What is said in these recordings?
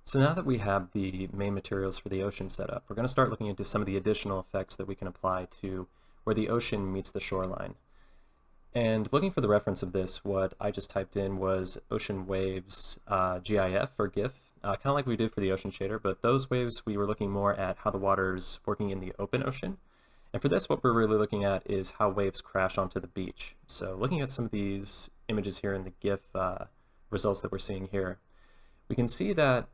So now that we have the main materials for the ocean set up, we're going to start looking into some of the additional effects that we can apply to where the ocean meets the shoreline. And looking for the reference of this, what I just typed in was ocean waves GIF or GIF, kind of like we did for the ocean shader, but those waves we were looking more at how the water's working in the open ocean. And for this, what we're really looking at is how waves crash onto the beach. So looking at some of these images here in the GIF results that we're seeing here, we can see that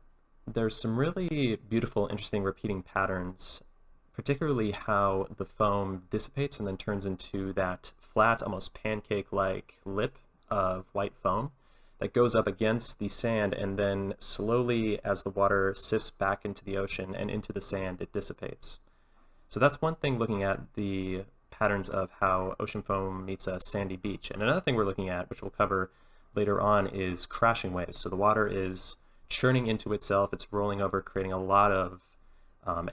there's some really beautiful, interesting repeating patterns, particularly how the foam dissipates and then turns into that flat, almost pancake-like lip of white foam that goes up against the sand, and then slowly, as the water sifts back into the ocean and into the sand, it dissipates. So that's one thing, looking at the patterns of how ocean foam meets a sandy beach. And another thing we're looking at, which we'll cover later on, is crashing waves. So the water is churning into itself, it's rolling over, creating a lot of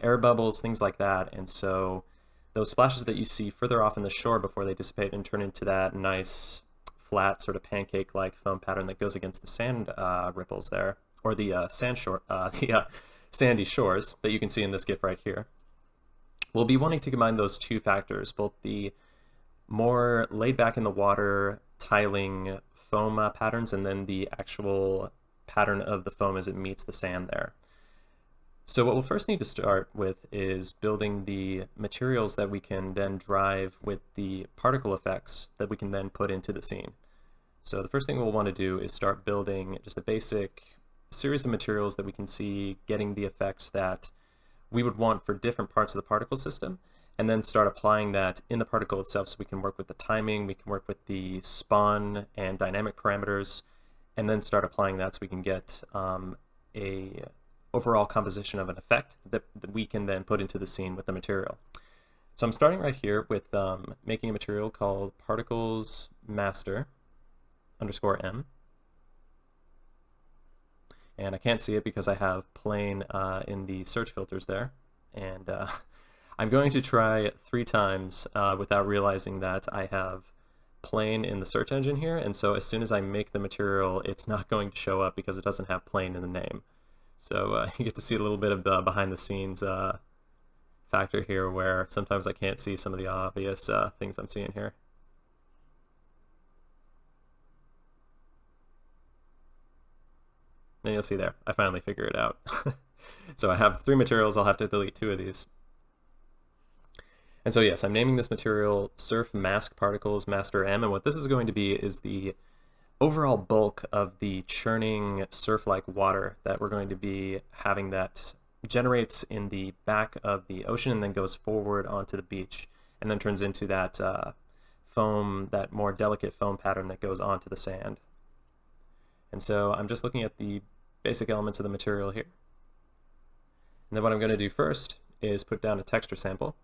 air bubbles, things like that. And so those splashes that you see further off in the shore before they dissipate and turn into that nice flat sort of pancake-like foam pattern that goes against the sand ripples there, or the sandy shores that you can see in this GIF right here. We'll be wanting to combine those two factors, both the more laid back in the water tiling foam patterns and then the actual pattern of the foam as it meets the sand there. So what we'll first need to start with is building the materials that we can then drive with the particle effects that we can then put into the scene. So the first thing we'll want to do is start building just a basic series of materials that we can see getting the effects that we would want for different parts of the particle system, and then start applying that in the particle itself so we can work with the timing, we can work with the spawn and dynamic parameters, and then start applying that so we can get a overall composition of an effect that we can then put into the scene with the material. So I'm starting right here with making a material called particles master underscore m. And I can't see it because I have plain in the search filters there. And I'm going to try 3 times without realizing that I have plain in the search engine here. And so as soon as I make the material, it's not going to show up because it doesn't have plain in the name. So you get to see a little bit of the behind the scenes factor here, where sometimes I can't see some of the obvious things I'm seeing here. And you'll see there, I finally figure it out. So I have 3 materials, I'll have to delete 2 of these. And so yes, I'm naming this material Surf Mask Particles Master M, and what this is going to be is the overall bulk of the churning surf-like water that we're going to be having that generates in the back of the ocean and then goes forward onto the beach and then turns into that foam, that more delicate foam pattern that goes onto the sand. And so I'm just looking at the basic elements of the material here. And then what I'm going to do first is put down a texture sample.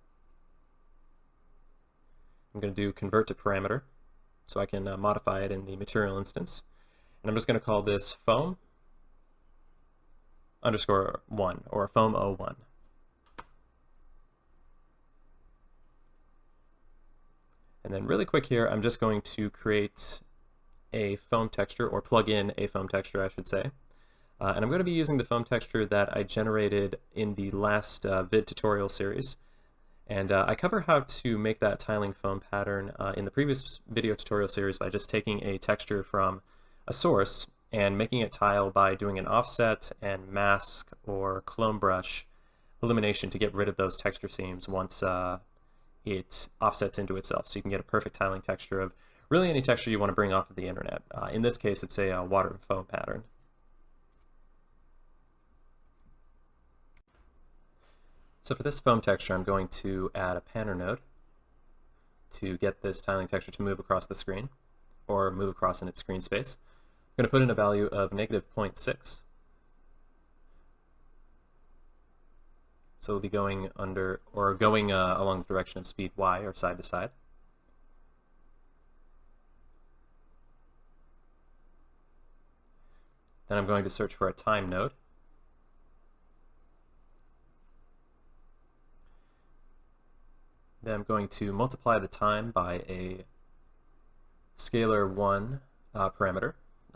I'm going to do convert to parameter so I can modify it in the material instance. And I'm just going to call this foam underscore 1, or foam 01. And then really quick here, I'm just going to create a foam texture, or plug in a foam texture, I should say. And I'm going to be using the foam texture that I generated in the last vid tutorial series. And I cover how to make that tiling foam pattern in the previous video tutorial series by just taking a texture from a source and making it tile by doing an offset and mask or clone brush elimination to get rid of those texture seams once it offsets into itself. So you can get a perfect tiling texture of really any texture you want to bring off of the internet. In this case, it's a water and foam pattern. So for this foam texture, I'm going to add a panner node to get this tiling texture to move across the screen, or move across in its screen space. I'm going to put in a value of -0.6. So we'll be going under, or going along the direction of speed y, or side to side. Then I'm going to search for a time node. Then I'm going to multiply the time by a scalar 1 parameter,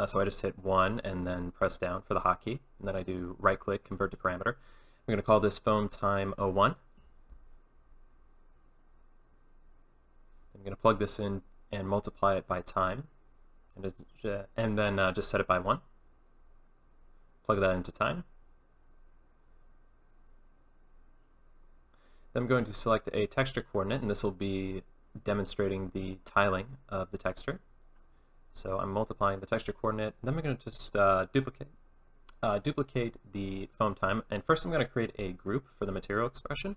So I just hit 1 and then press down for the hotkey, and then I do right click, convert to parameter. I'm going to call this foam time 01. I'm going to plug this in and multiply it by time, and then just set it by 1. Plug that into time. Then I'm going to select a texture coordinate, and this will be demonstrating the tiling of the texture. So I'm multiplying the texture coordinate, and then I'm going to just duplicate the foam time. And first I'm going to create a group for the material expression.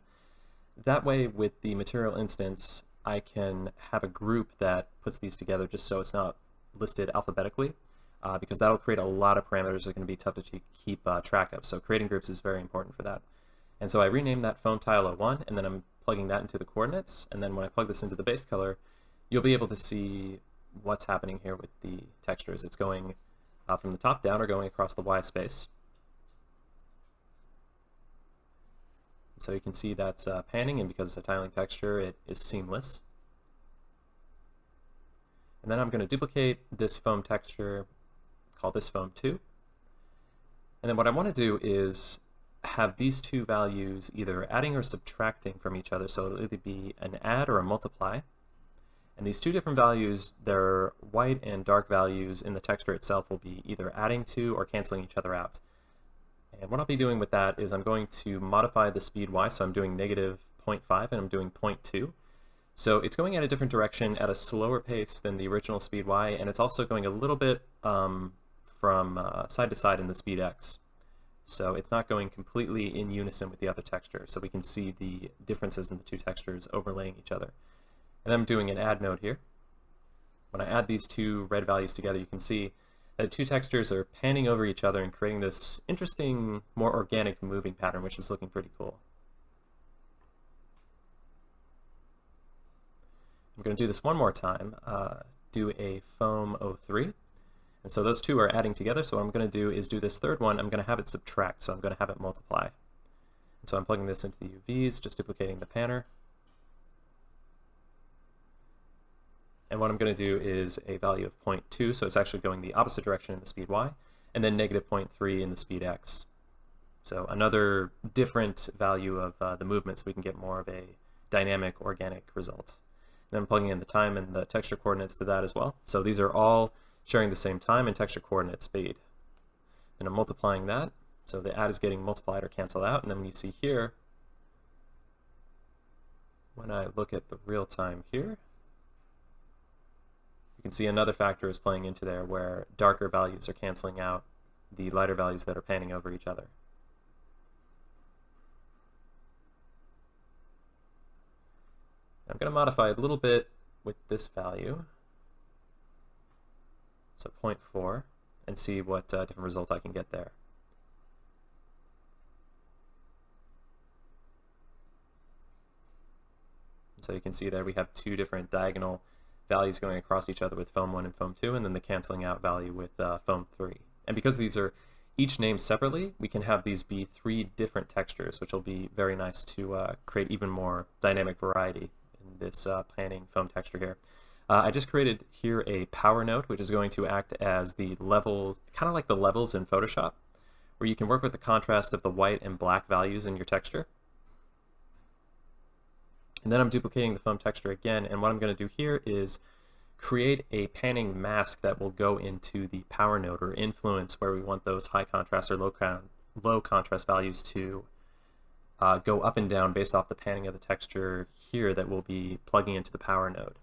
That way, with the material instance, I can have a group that puts these together just so it's not listed alphabetically, because that'll create a lot of parameters that are going to be tough to keep track of. So creating groups is very important for that. And so I renamed that foam tile 01, and then I'm plugging that into the coordinates. And then when I plug this into the base color, you'll be able to see what's happening here with the textures. It's going from the top down or going across the Y space. So you can see that's panning, and because it's a tiling texture, it is seamless. And then I'm going to duplicate this foam texture, call this foam 2. And then what I want to do is have these two values either adding or subtracting from each other, so it'll either be an add or a multiply. And these two different values, their white and dark values in the texture itself, will be either adding to or canceling each other out. And what I'll be doing with that is I'm going to modify the speed Y, so I'm doing negative 0.5 and I'm doing 0.2. So it's going at a different direction at a slower pace than the original speed Y, and it's also going a little bit from side to side in the speed X. So it's not going completely in unison with the other texture, so we can see the differences in the two textures overlaying each other. And I'm doing an add node here. When I add these two red values together, you can see that the two textures are panning over each other and creating this interesting, more organic moving pattern, which is looking pretty cool. I'm going to do this one more time, do a foam 03. And so those two are adding together, so what I'm going to do is do this third one. I'm going to have it subtract, so I'm going to have it multiply. And so I'm plugging this into the UVs, just duplicating the panner. And what I'm going to do is a value of 0.2, so it's actually going the opposite direction in the speed Y, and then negative 0.3 in the speed X. So another different value of the movement, so we can get more of a dynamic, organic result. And then I'm plugging in the time and the texture coordinates to that as well. So these are all sharing the same time and texture coordinate speed. Then I'm multiplying that, so the add is getting multiplied or canceled out, and then when you see here, when I look at the real time here, you can see another factor is playing into there where darker values are canceling out the lighter values that are panning over each other. I'm going to modify a little bit with this value, so 0.4, and see what different result I can get there. And so you can see there we have two different diagonal values going across each other with foam 1 and foam 2, and then the canceling out value with foam 3. And because these are each named separately, we can have these be three different textures, which will be very nice to create even more dynamic variety in this panning foam texture here. I just created here a power node, which is going to act as the levels, kind of like the levels in Photoshop, where you can work with the contrast of the white and black values in your texture. And then I'm duplicating the foam texture again, and what I'm going to do here is create a panning mask that will go into the power node or influence where we want those high contrast or low contrast values to go up and down based off the panning of the texture here that we'll be plugging into the power node.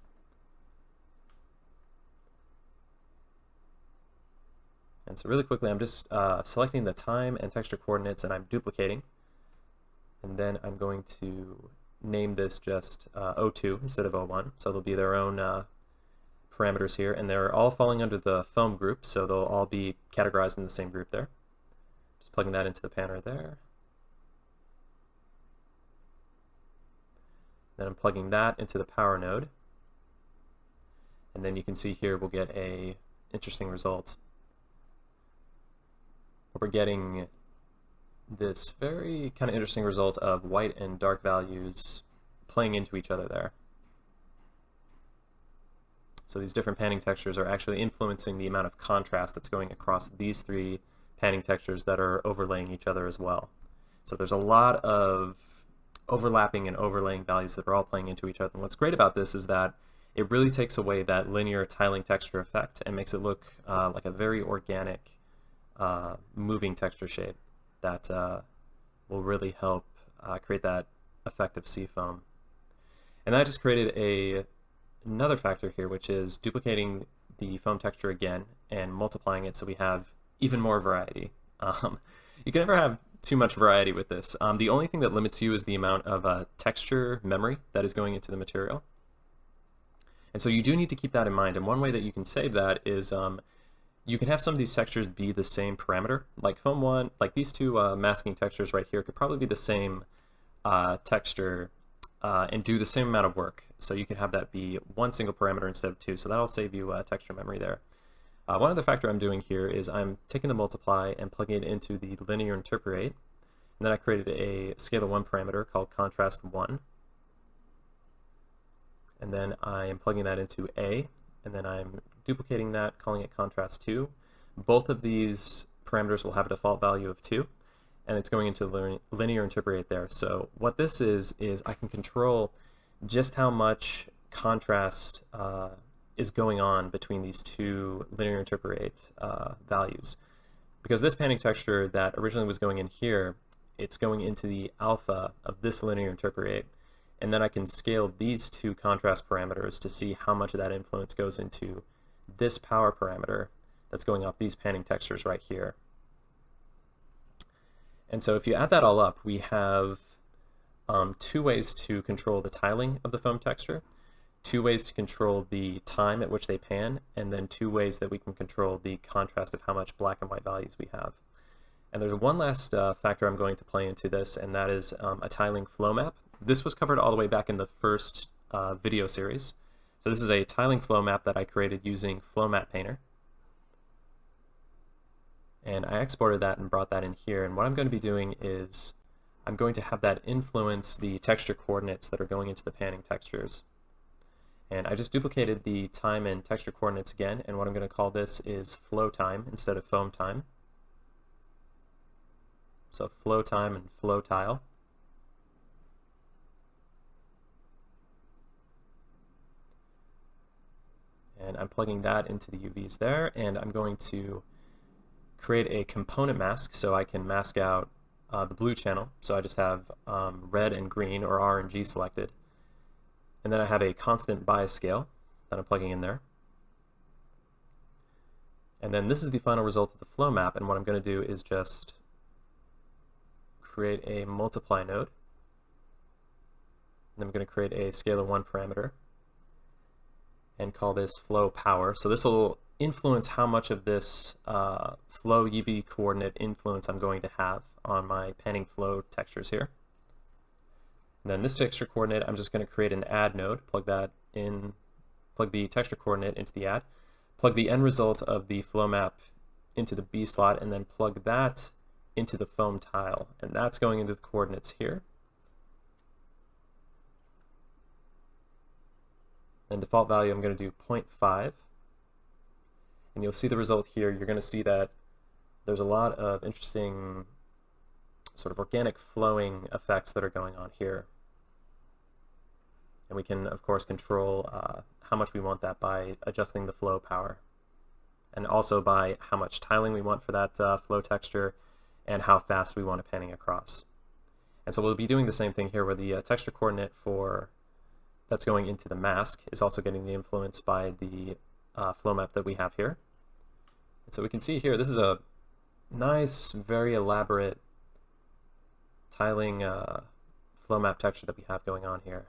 And so really quickly, I'm just selecting the time and texture coordinates, and I'm duplicating. And then I'm going to name this just 02 instead of 01. So they'll be their own parameters here, and they're all falling under the foam group, so they'll all be categorized in the same group there. Just plugging that into the panner there. Then I'm plugging that into the power node. And then you can see here we'll get a interesting result. We're getting this very kind of interesting result of white and dark values playing into each other there. So these different panning textures are actually influencing the amount of contrast that's going across these three panning textures that are overlaying each other as well. So there's a lot of overlapping and overlaying values that are all playing into each other. And what's great about this is that it really takes away that linear tiling texture effect and makes it look like a very organic moving texture shape that will really help create that effect of seafoam. And I just created another factor here, which is duplicating the foam texture again and multiplying it so we have even more variety. You can never have too much variety with this. The only thing that limits you is the amount of texture memory that is going into the material. And so you do need to keep that in mind. And one way that you can save that is you can have some of these textures be the same parameter. Like foam 1, like these two masking textures right here could probably be the same texture and do the same amount of work. So you can have that be one single parameter instead of two. So that'll save you texture memory there. One other factor I'm doing here is I'm taking the multiply and plugging it into the linear interpolate. And then I created a scale of 1 parameter called contrast 1. And then I am plugging that into A. And then I'm duplicating that, calling it contrast 2. Both of these parameters will have a default value of 2. And it's going into the linear interpolate there. So what this is I can control just how much contrast is going on between these two linear interpolate values. Because this panning texture that originally was going in here, it's going into the alpha of this linear interpolate, and then I can scale these two contrast parameters to see how much of that influence goes into this power parameter that's going off these panning textures right here. And so if you add that all up, we have two ways to control the tiling of the foam texture, two ways to control the time at which they pan, and then two ways that we can control the contrast of how much black and white values we have. And there's one last factor I'm going to play into this, and that is a tiling flow map. This was covered all the way back in the first video series. So this is a tiling flow map that I created using Flow Map Painter. And I exported that and brought that in here. And what I'm going to be doing is I'm going to have that influence the texture coordinates that are going into the panning textures. And I just duplicated the time and texture coordinates again, and what I'm going to call this is flow time instead of foam time. So flow time and flow tile. And I'm plugging that into the UVs there, and I'm going to create a component mask so I can mask out the blue channel. So I just have red and green, or R and G, selected. And then I have a constant bias scale that I'm plugging in there. And then this is the final result of the flow map, and what I'm going to do is just create a multiply node. And I'm going to create a scale of 1 parameter and call this flow power. So this will influence how much of this flow UV coordinate influence I'm going to have on my panning flow textures here. And then this texture coordinate, I'm just going to create an add node, plug that in, plug the texture coordinate into the add, plug the end result of the flow map into the B slot, and then plug that into the foam tile. And that's going into the coordinates here. And default value, I'm going to do 0.5. And you'll see the result here. You're going to see that there's a lot of interesting sort of organic flowing effects that are going on here. And we can, of course, control how much we want that by adjusting the flow power, and also by how much tiling we want for that flow texture and how fast we want it panning across. And so we'll be doing the same thing here, where the texture coordinate for that's going into the mask is also getting the influence by the flow map that we have here. And so we can see here, this is a nice, very elaborate tiling flow map texture that we have going on here.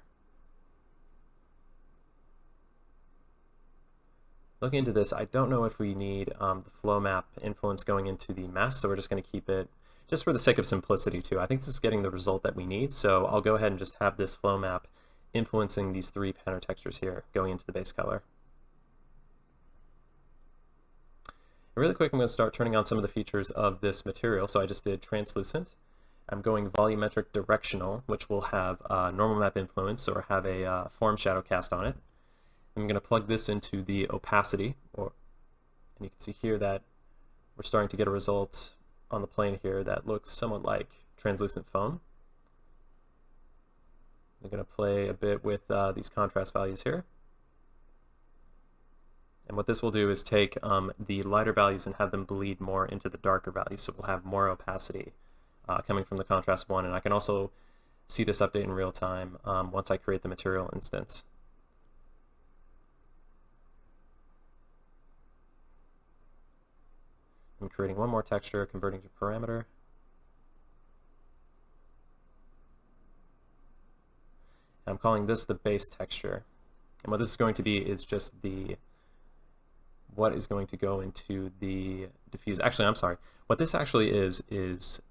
Looking into this, I don't know if we need the flow map influence going into the mask, so we're just going to keep it just for the sake of simplicity too. I think this is getting the result that we need, so I'll go ahead and just have this flow map influencing these three panner textures here going into the base color. Really quick, I'm going to start turning on some of the features of this material. So I just did translucent. I'm going volumetric directional, which will have normal map influence or have a form shadow cast on it. I'm going to plug this into the opacity, and you can see here that we're starting to get a result on the plane here that looks somewhat like translucent foam. I'm going to play a bit with these contrast values here. And what this will do is take the lighter values and have them bleed more into the darker values, so we'll have more opacity coming from the contrast one. And I can also see this update in real time once I create the material instance. I'm creating one more texture, converting to parameter. I'm calling this the base texture. And what this is going to be is just what is going to go into the diffuse. Actually, I'm sorry. What this actually is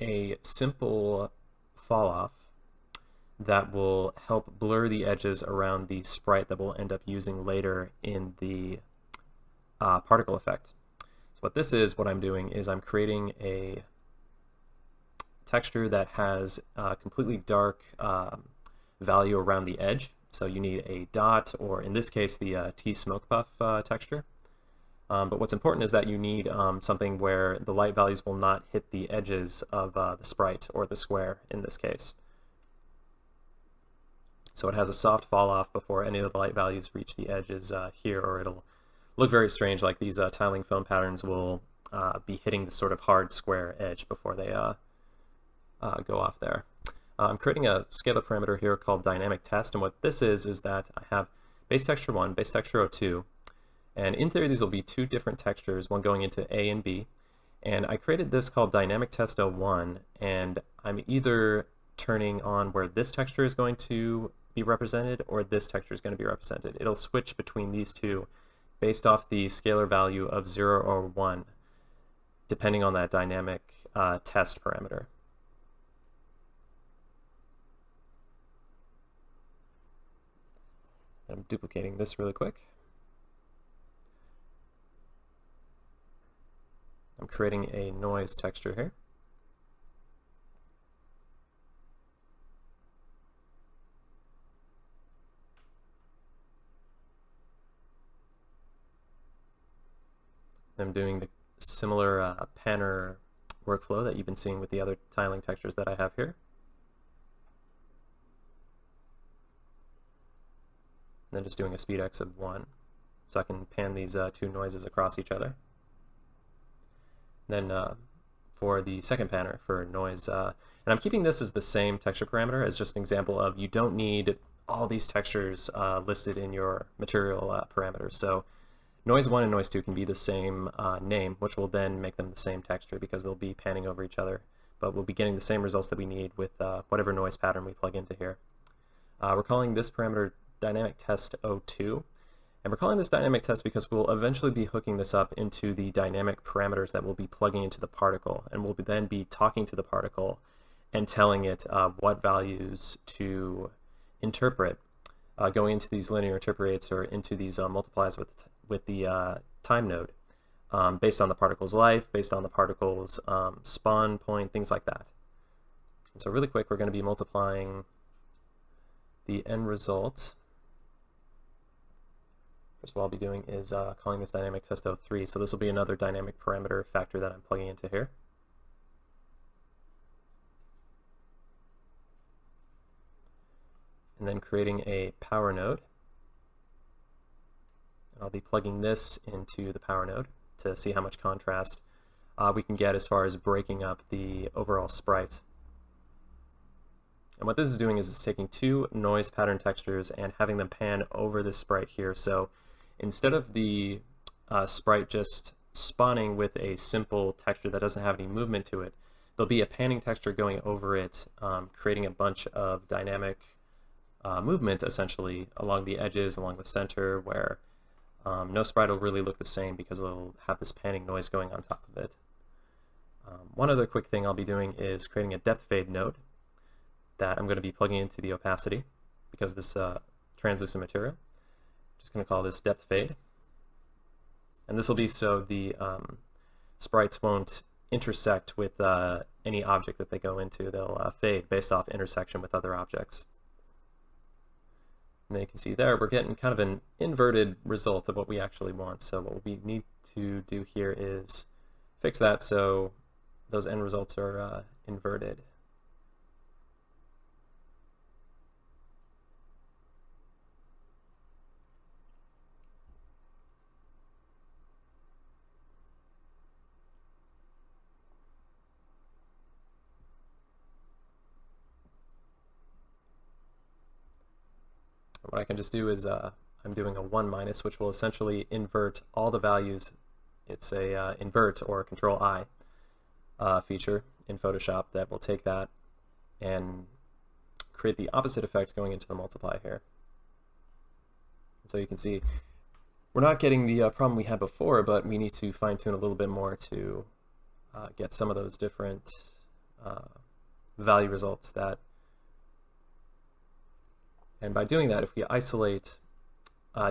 a simple fall off that will help blur the edges around the sprite that we'll end up using later in the particle effect. So what this is, what I'm doing is I'm creating a texture that has a completely dark value around the edge. So you need a dot, or in this case, the T smoke puff texture. But what's important is that you need something where the light values will not hit the edges of the sprite, or the square in this case. So it has a soft fall off before any of the light values reach the edges here, or it'll look very strange, like these tiling foam patterns will be hitting the sort of hard square edge before they go off there. I'm creating a scalar parameter here called dynamic test, and what this is that I have base texture 1, base texture 02, and in theory these will be two different textures, one going into A and B, and I created this called dynamic test 01, and I'm either turning on where this texture is going to be represented or this texture is going to be represented. It'll switch between these two based off the scalar value of 0 or 1, depending on that dynamic test parameter. I'm duplicating this really quick. I'm creating a noise texture here. I'm doing the similar panner workflow that you've been seeing with the other tiling textures that I have here. And then just doing a speed X of 1, so I can pan these two noises across each other. And then for the second panner for noise, and I'm keeping this as the same texture parameter as just an example of you don't need all these textures listed in your material parameters. So noise 1 and noise 2 can be the same name, which will then make them the same texture because they'll be panning over each other. But we'll be getting the same results that we need with whatever noise pattern we plug into here. We're calling this parameter dynamic test 02, and we're calling this dynamic test because we'll eventually be hooking this up into the dynamic parameters that we'll be plugging into the particle, and we'll then be talking to the particle and telling it what values to interpret going into these linear interpolates or into these multiplies with the time node based on the particle's life, based on the particle's spawn point, things like that. And so really quick, we're going to be multiplying the end result. First, what I'll be doing is calling this dynamic test 03. So this will be another dynamic parameter factor that I'm plugging into here. And then creating a power node. I'll be plugging this into the power node to see how much contrast we can get as far as breaking up the overall sprite. And what this is doing is it's taking two noise pattern textures and having them pan over this sprite here. So instead of the sprite just spawning with a simple texture that doesn't have any movement to it, there'll be a panning texture going over it, creating a bunch of dynamic movement essentially along the edges, along the center, where no sprite will really look the same because it'll have this panning noise going on top of it. One other quick thing I'll be doing is creating a depth fade node that I'm going to be plugging into the opacity because this translucent material. Just going to call this depth fade. And this will be so the sprites won't intersect with any object that they go into. They'll fade based off intersection with other objects. And then you can see there, we're getting kind of an inverted result of what we actually want. So what we need to do here is fix that so those end results are inverted. What I can just do is I'm doing a 1 minus, which will essentially invert all the values. It's a invert or Control I feature in Photoshop that will take that and create the opposite effect going into the multiply here. So you can see we're not getting the problem we had before, but we need to fine tune a little bit more to get some of those different value results that. And by doing that, if we isolate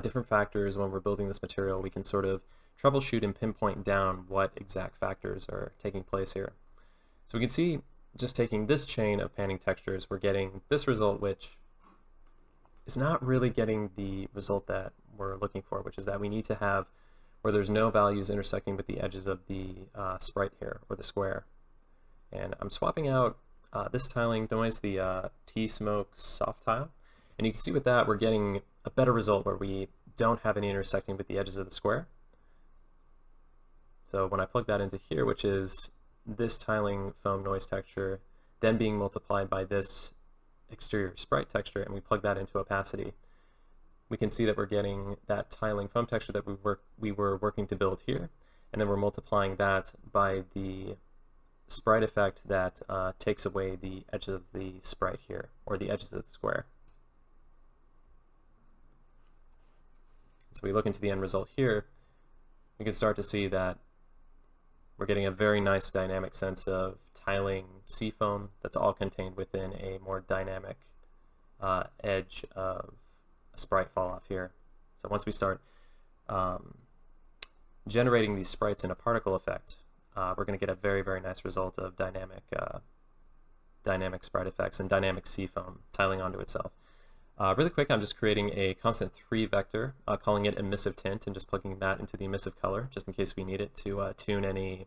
different factors when we're building this material, we can sort of troubleshoot and pinpoint down what exact factors are taking place here. So we can see, just taking this chain of panning textures, we're getting this result, which is not really getting the result that we're looking for, which is that we need to have where there's no values intersecting with the edges of the sprite here, or the square. And I'm swapping out this tiling noise, the T-Smoke soft tile. And you can see with that, we're getting a better result where we don't have any intersecting with the edges of the square. So when I plug that into here, which is this tiling foam noise texture, then being multiplied by this exterior sprite texture, and we plug that into opacity, we can see that we're getting that tiling foam texture that we were working to build here, and then we're multiplying that by the sprite effect that takes away the edges of the sprite here, or the edges of the square. So we look into the end result here, we can start to see that we're getting a very nice dynamic sense of tiling seafoam that's all contained within a more dynamic edge of a sprite fall off here. So once we start generating these sprites in a particle effect, we're going to get a very, very nice result of dynamic sprite effects and dynamic seafoam tiling onto itself. Really quick, I'm just creating a constant 3 vector, calling it emissive tint, and just plugging that into the emissive color, just in case we need it to tune any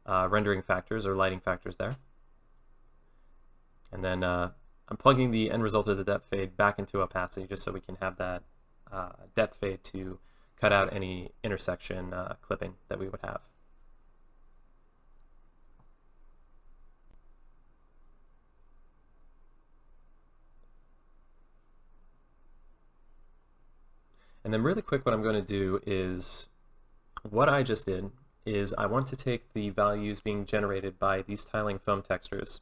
rendering factors or lighting factors there. And then I'm plugging the end result of the depth fade back into opacity, just so we can have that depth fade to cut out any intersection clipping that we would have. And then really quick, what I'm going to do is, what I just did is I want to take the values being generated by these tiling foam textures,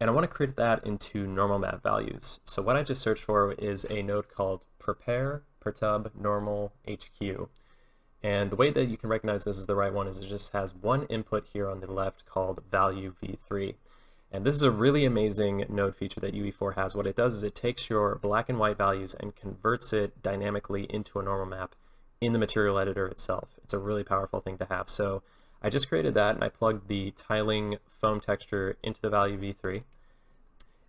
and I want to create that into normal map values. So what I just searched for is a node called prepare pertub normal HQ. And the way that you can recognize this is the right one is it just has one input here on the left called value v3. And this is a really amazing node feature that UE4 has. What it does is it takes your black and white values and converts it dynamically into a normal map in the material editor itself. It's a really powerful thing to have. So I just created that, and I plugged the tiling foam texture into the value v3.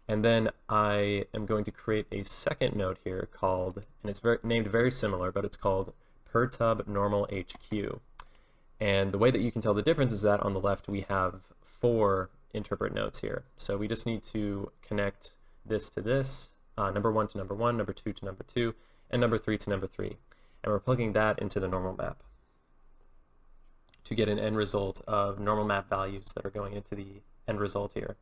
And then I am going to create a second node here called, and it's named very similar, but it's called pertub normal HQ. And the way that you can tell the difference is that on the left we have 4 interpret nodes here. So we just need to connect this to this, number 1 to number 1, number 2 to number 2, and number 3 to number 3. And we're plugging that into the normal map to get an end result of normal map values that are going into the end result here.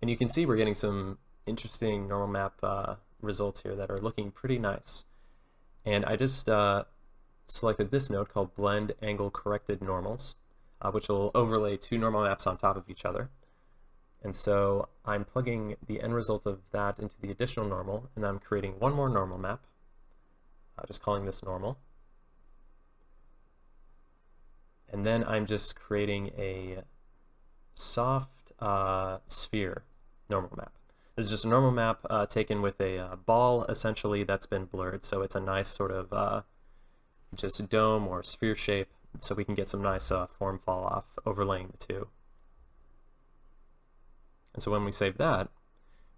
And you can see we're getting some interesting normal map results here that are looking pretty nice. And I just selected this node called blend angle corrected normals, which will overlay 2 normal maps on top of each other. And so I'm plugging the end result of that into the additional normal, and I'm creating one more normal map, just calling this normal. And then I'm just creating a soft sphere normal map. This is just a normal map taken with a ball, essentially, that's been blurred. So it's a nice sort of just dome or sphere shape, so we can get some nice form fall off overlaying the two. And so when we save that,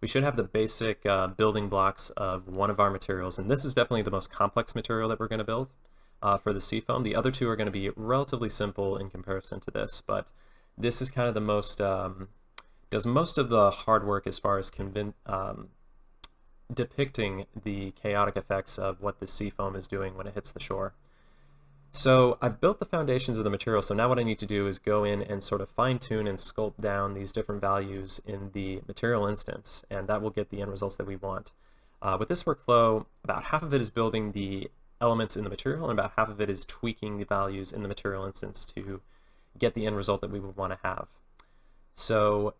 we should have the basic building blocks of one of our materials, and this is definitely the most complex material that we're going to build for the seafoam. The other two are going to be relatively simple in comparison to this, but this is kind of the most, does most of the hard work as far as depicting the chaotic effects of what the seafoam is doing when it hits the shore. So I've built the foundations of the material, so now what I need to do is go in and sort of fine-tune and sculpt down these different values in the material instance, and that will get the end results that we want. With this workflow, about half of it is building the elements in the material, and about half of it is tweaking the values in the material instance to get the end result that we would want to have. So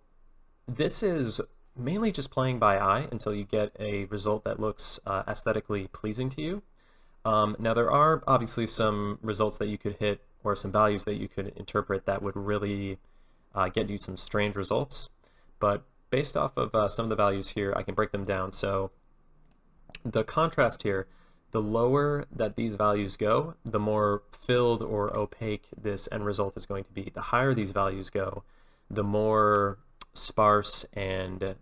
this is mainly just playing by eye until you get a result that looks aesthetically pleasing to you. Now there are obviously some results that you could hit, or some values that you could interpret that would really get you some strange results, but based off of some of the values here, I can break them down. So the contrast here, the lower that these values go, the more filled or opaque this end result is going to be. The higher these values go, the more sparse and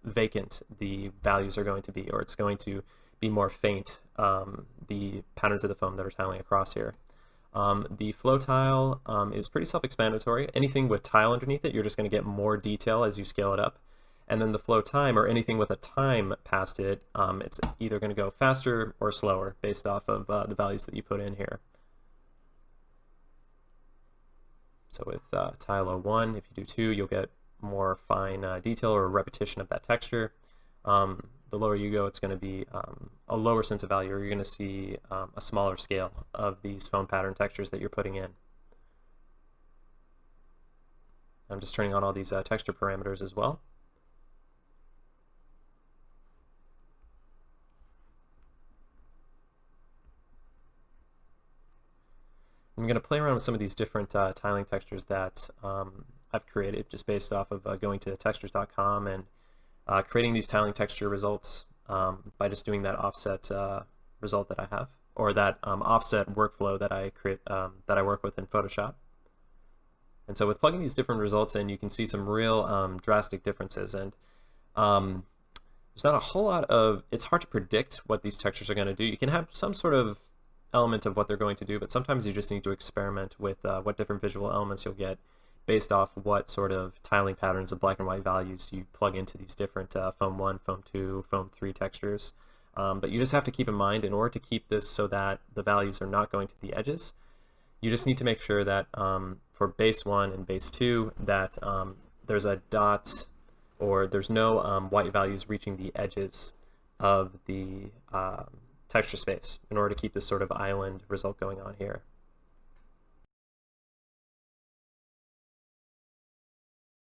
vacant the values are going to be, or it's going to be more faint, the patterns of the foam that are tiling across here. The flow tile is pretty self-explanatory. Anything with tile underneath it, you're just going to get more detail as you scale it up. And then the flow time, or anything with a time past it, it's either going to go faster or slower based off of the values that you put in here. So with tile 01, if you do 2, you'll get more fine detail or repetition of that texture. The lower you go, it's going to be a lower sense of value, or you're going to see a smaller scale of these foam pattern textures that you're putting in. I'm just turning on all these texture parameters as well. I'm going to play around with some of these different tiling textures that I've created just based off of going to textures.com and creating these tiling texture results by just doing that offset result that I have, or that offset workflow that I create, that I work with in Photoshop. And so with plugging these different results in, you can see some real drastic differences. And there's not a whole lot of, it's hard to predict what these textures are going to do. You can have some sort of element of what they're going to do, but sometimes you just need to experiment with what different visual elements you'll get based off what sort of tiling patterns of black and white values you plug into these different foam 1, foam 2, foam 3 textures. But you just have to keep in mind, in order to keep this so that the values are not going to the edges, you just need to make sure that for base 1 and base 2 that there's a dot, or there's no white values reaching the edges of the texture space in order to keep this sort of island result going on here.